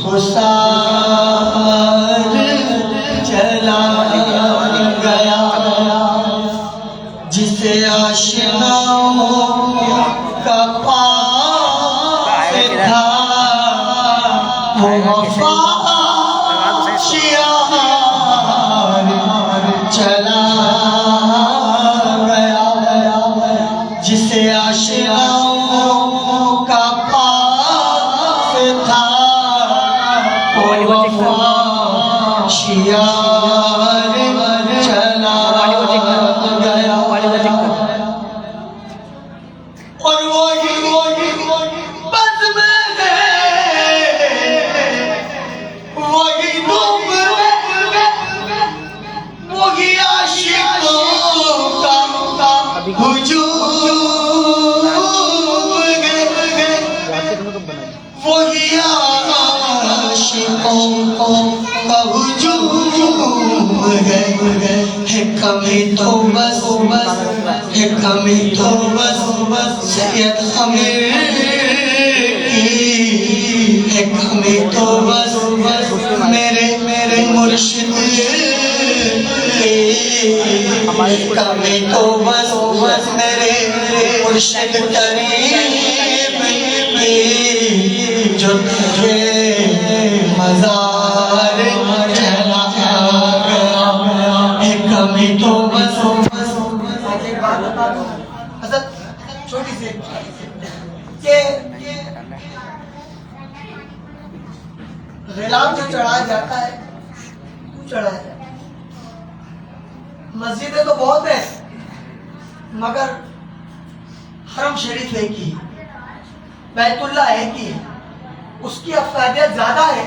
गुसार चला गया जिसे आशिनाओं का पास था वो वफा शियार चला गया जिसे आशिनाओं का पास था वो वफा शियार चला गया और वही बस में वही धूप वही आशिकों का हुजूम वही आशिकों का हुजूम है कमी तो बस है कमी तो बस सैयद आमिर की है कमी तो बस मेरे मुर्शिद की कमी तो बस मेरे मुर्शिद करीम की जो तुझे मज़ार चला गया है कमी तो बस एक बात बता दूं हज़रत छोटी सी कि ग़िलाफ़ जो चढ़ाया जाता है क्यों चढ़ाया जाता है? मस्जिदें तो बहुत है मगर हरम शरीफ एक ही है, बैतुल्ला एक ही है, उसकी अफसादियत ज्यादा है।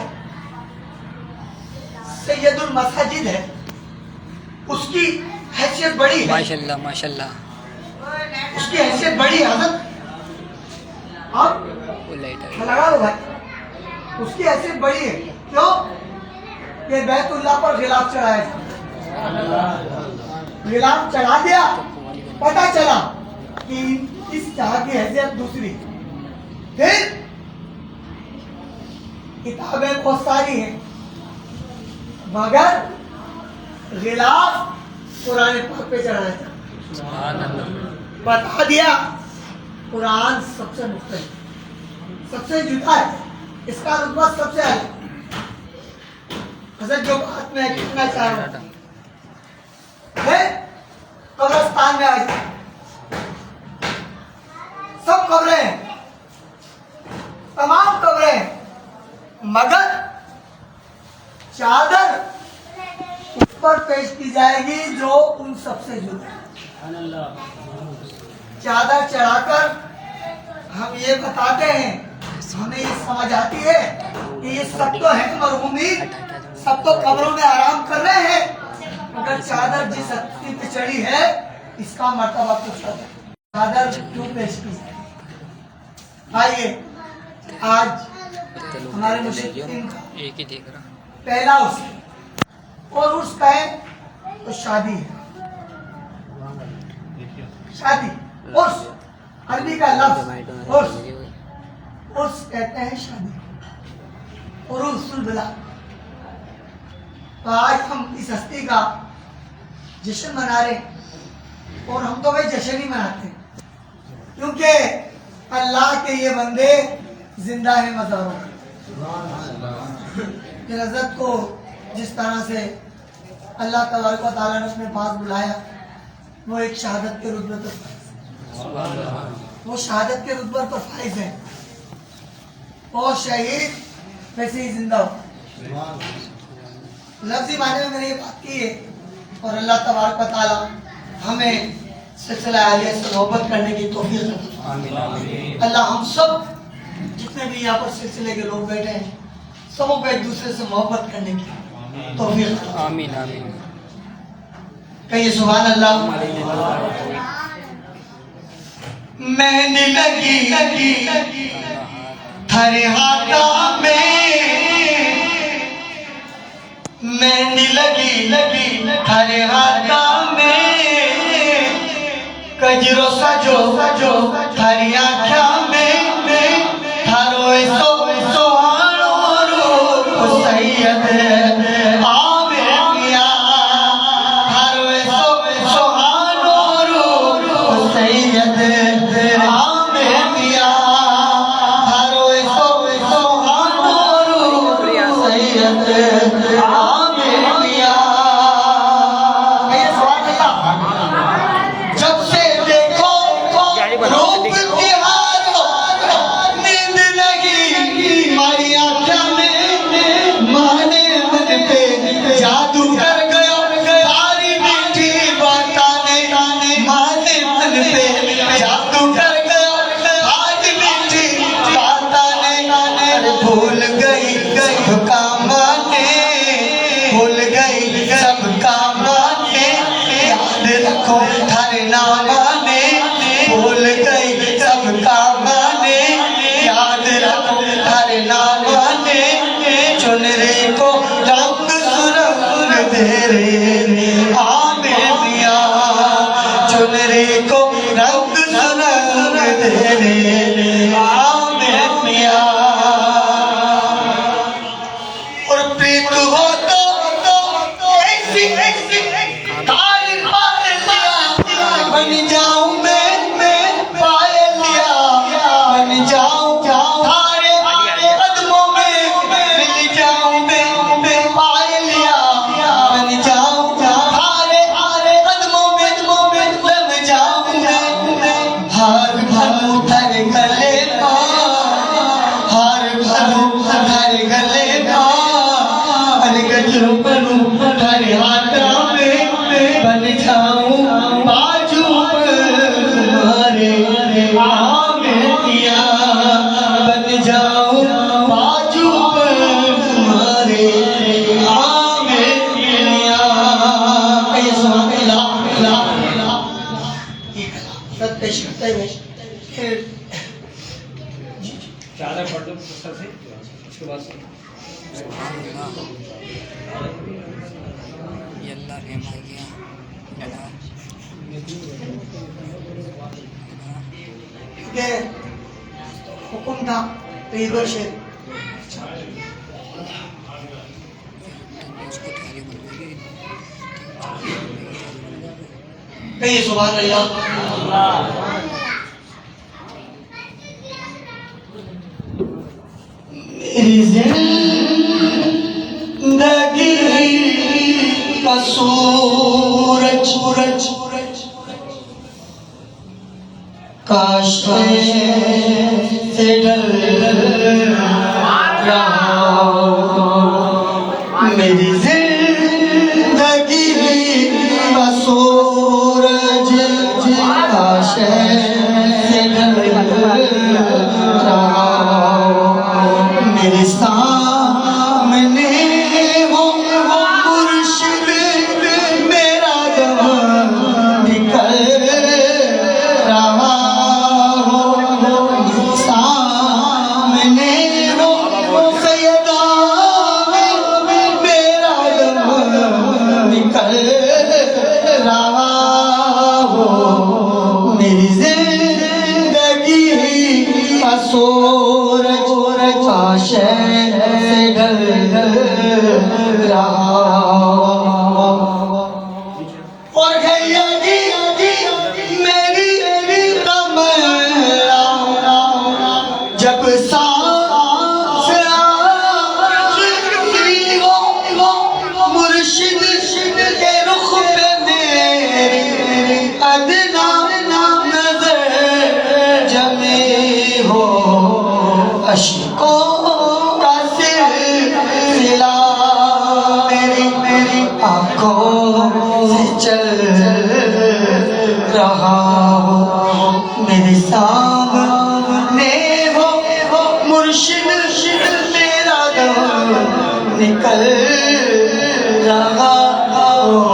सैयदुल मसाजिद है, उसकी हैसियत बड़ी है। माशाल्लाह माशाल्लाह। उसकी हैसियत बड़ी है हज़रत। हाँ लगा लो भाई, उसकी हैसियत बड़ी है। क्यों? ये बैतुल्ला पर ग़िलाफ़ चढ़ाया था, ग़िलाफ़ चढ़ा दिया, पता चला कि इस जगह की हैसियत दूसरी। फिर किताबें बहुत सारी हैं मगर ग़िलाफ़ कुरान पाक पे चढ़ाया था। बता दिया कुरान सबसे मुख्तलिफ, सबसे जुदा है, इसका रुतबा सबसे अलग। हज़रत जो बात मैं कहना चाह रहा हूँ है कब्रिस्तान में आज सब कब्रें हैं, तमाम कब्रें हैं, मगर चादर उस पर पेश की जाएगी जो उन सबसे जुदा है। चादर चढ़ाकर हम ये बताते हैं, हमें ये समझ आती है कि ये सब तो है मरहूमीन, सब तो कब्रों में आराम कर रहे हैं, मगर चादर जिस हस्ती पे चढ़ी है इसका मर्तबा कुछ है। चादर क्यों पेश की? आइए आज हमारे मुश्किल का एक ही देख रहा पहला उर्स, और उर्स कहे तो शादी है। शादी उर्स अरबी का लफ्ज उर्स, उर्स कहते हैं शादी, उर्सुल बिला। तो आज हम इस हस्ती का जश्न मना रहे, और हम तो भाई जश्न ही मनाते हैं क्योंकि अल्लाह के ये बंदे जिंदा है मज़ारों में। फिर हज़रत को जिस तरह से अल्लाह तबारक व तआला ने अपने पास बुलाया, वो एक शहादत के रुतबे पर फाइज, वो शहादत के रुतबे पर फाइज है। और शहीद वैसे ही जिंदा हो, लफ्ज़ी माने में मैंने ये बात की है। और अल्लाह तबारक व तआला हमें सिलसिला आलिया से मोहब्बत करने की तौफीक अता। अल्लाह हम सब जितने भी यहाँ पर सिलसिले के लोग बैठे हैं सबों को एक दूसरे से मोहब्बत करने की तौफीक अता। आमीन आमीन। कहिए सुभान अल्लाह। मैंने लगी थारे हाथा में, मैंने लगी थारे हाथा में, कजरो सजो थारी आँखा में, थारो सो सोहानो रो सैयद आमिर मियां, थारो सो सोहानो रो सैयद आमिर मियां, थारो सो सोहानो रो सैयद आमिर मियां। जब से देखो रूप तिहारो, नींद लगी मारी आँखों में, माने मन पे जादू कर गया तारी मीठी बातें, माने मन पे जादू कर गया तारी मीठी बातें। भूल गई सबका माने, भूल गई सबका माने, याद रखो थारे नाम ने, भूल गई सबका माने, याद रखो थारे नाम ने, चुनरी को रंग सुरंग दे रे आमिर मियां, चुनरी को रंग सुरंग दे रे आमिर मियां। और प्रीत हो तो ऐसी तारीफ बन जाऊं मैं पाए लिया, बन जाऊं थारे कदमों में मिल जाऊं मैं पाए लिया, बन जाऊं थारे कदमों में लग जाऊं मैं। हार भरूं थारे गले पा, हार भरूं थारे गले पा, गजरों बनूं थारे हाथा में, बन जाऊं बाजू तुम्हारे आमिर मियां, बन जाऊं बाजू तुम्हारे आमिर मियां। ये सुभान अल्लाह। सब पेश करते हुए फिर चादर पढ़ दो पुस्तक से, उसके बाद ये अल्लाह रहम आ गया के हुक्म था रीगर से उसको थारी बोलोगे कहिए सुभान अल्लाह। मेरी जिंदगी का सूरज काश से ढल रहा हो, मेरी जिंदगी का सूरज काश से ढल का सूरज आशय से ढल रहा और गैया जी मेरी कमरा जब सांस आखिरी हो मुर्शिद के रुख पे मेरी अदना नजर जमे हो अश्कों का सिलसिला मेरी आंखों से चल रहा हो मेरे सामने हो मुर्शिद मेरा दम निकल रहा हो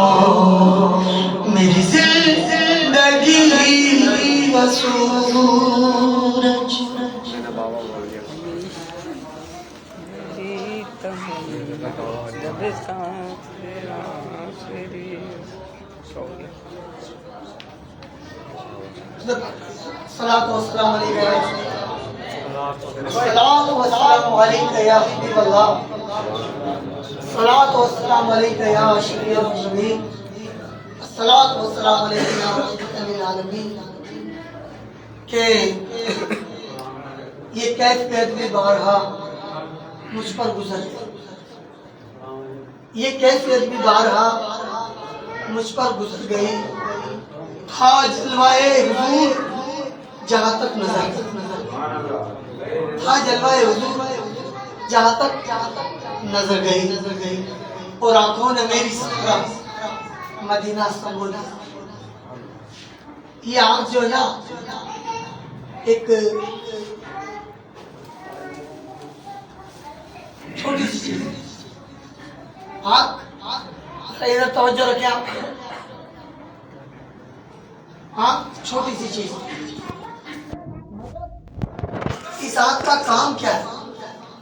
मेरी जिंदगी का सूरज सलातो वस्सलाम अलैका या हबीब अल्लाह सलातो वस्सलाम अलैका या शफीउल मुज़निबीन सलातो वस्सलाम अलैका या रहमतुल लिल आलमीन के ये कैफियत भी बारहा मुझ पर गुजर गई ये कैफियत भी बारहा मुझ पर गुजर गई था जलवाए हुजूर जहाँ तक नजर था जलवाए हुजूर जहाँ तक नजर गई और आंखों ने मेरी सफरा मदीना संबोला ये आंख जो है ना एक छोटी सी चीज आंख इधर तवज्जो रखें आप आंख छोटी सी चीज इस आंख का काम क्या है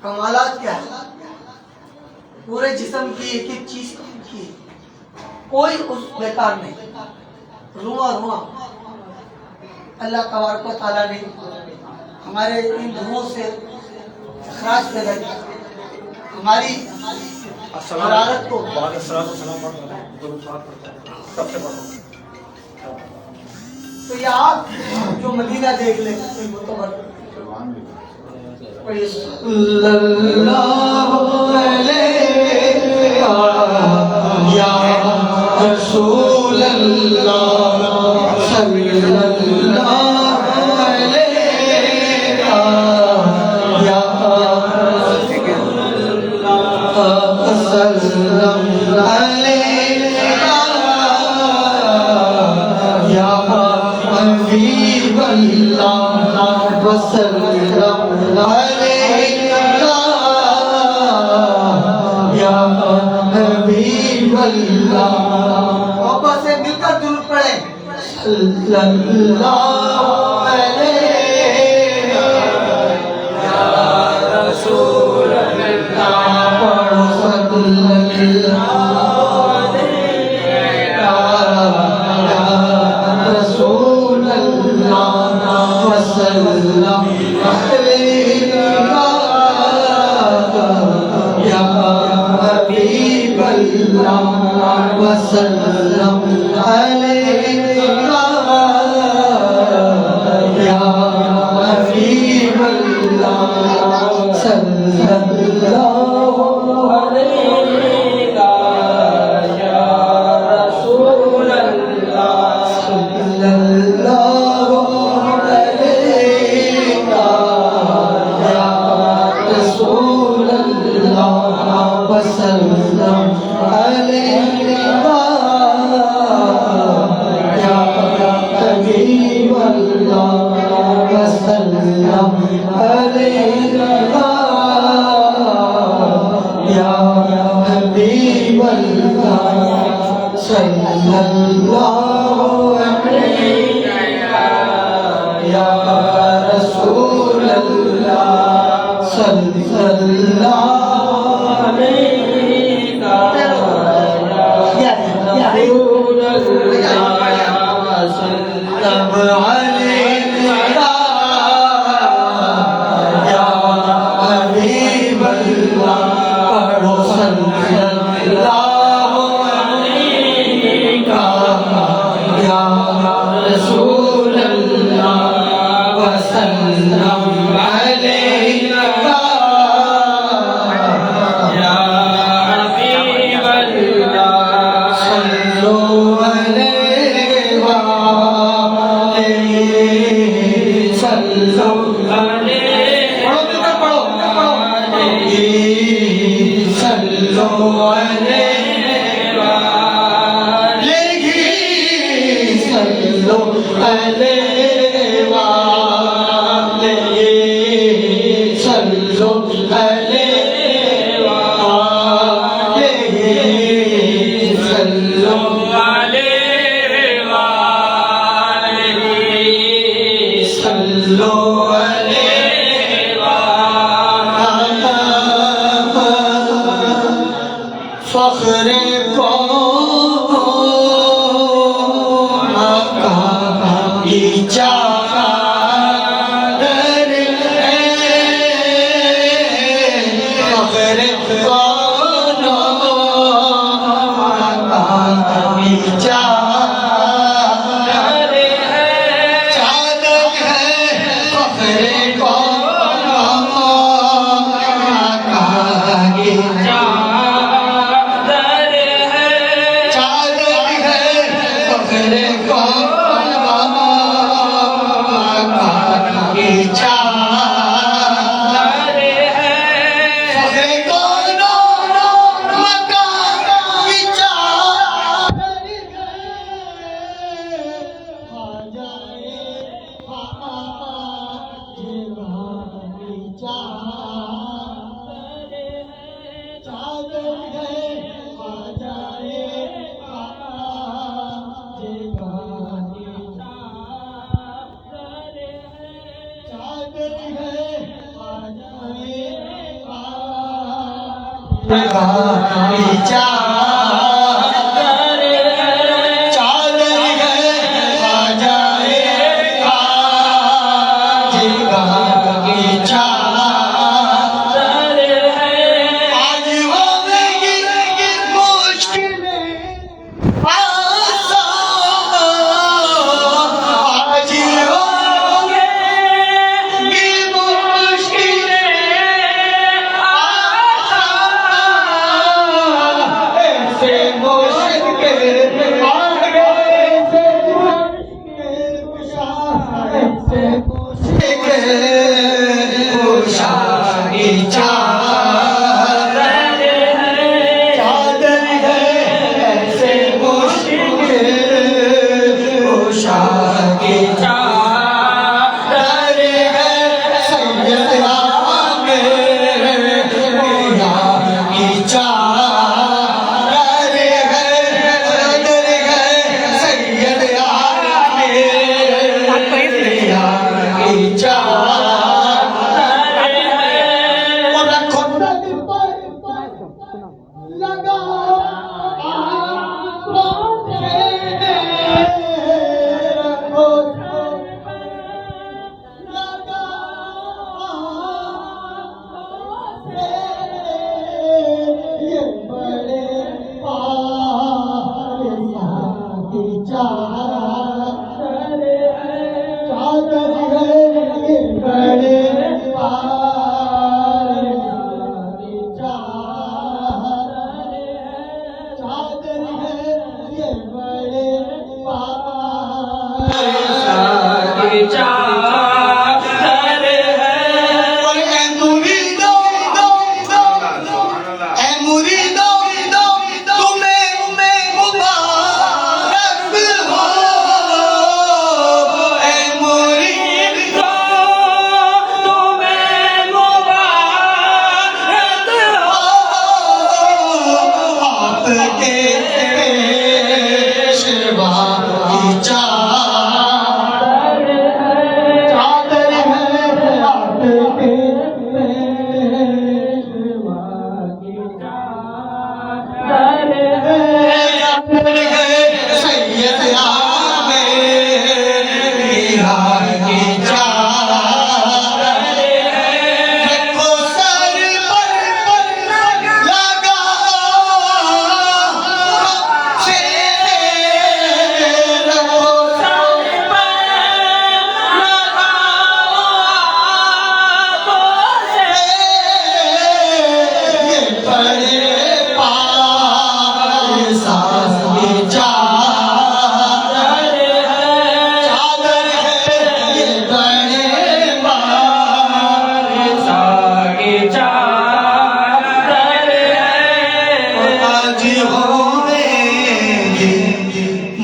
कमालात क्या है पूरे जिस्म की एक एक चीज काम की है कोई उस बेकार नहीं रुआ अल्लाह तबारक व तआला ने हमारे इन धुओं से खराज पैदा किया हमारी हरारत को तो ये आप जो मदीना देख ले सल्लल्लाहु अलैहि या रसूल अल्लाह सल्लल्लाहु अलैहि या सल्लम अलैहि या हबीब अल्लाह वसल्लम मोहब्बत से मिलकर दुरूद पढ़ें सल्लल्लाहु अलैहि या रसूल अल्लाह पढ़ो सल्लल्लाहु अलैहि या रसूल अल्लाह वसल्लम अलैहि या हबीब अल्लाह वसल्लम अलैका या हबीब अल्लाह सल्लल्लाहु अलैका या रसूल अल्लाह सल्लल्लाहु अलैका या रसूल अल्लाह वसल्लम अलैका या हबीब अल्लाह वसल्लम अलैका या हबीब अल्लाह सल्लल्लाहु अलैका या रसूल अल्लाह सल्लल्लाहु अलैका या रसूल अल्लाह वसल्लम अलैका फखरे को आका की चादर है चादर है फखरे को आका की चादर है फखरे को मक्का की चादर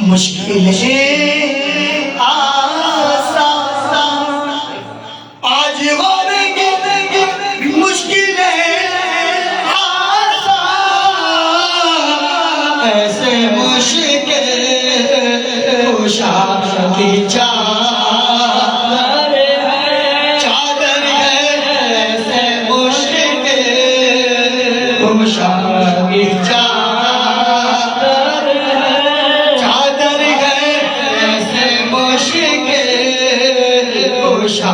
मुश्किलें आसान आज होंगी मुश्किलें आसान ऐसे मुश्किल उषा की चादर है ऐसे मुश्किल उषा की चादर है ऐसे मुश्किल उषा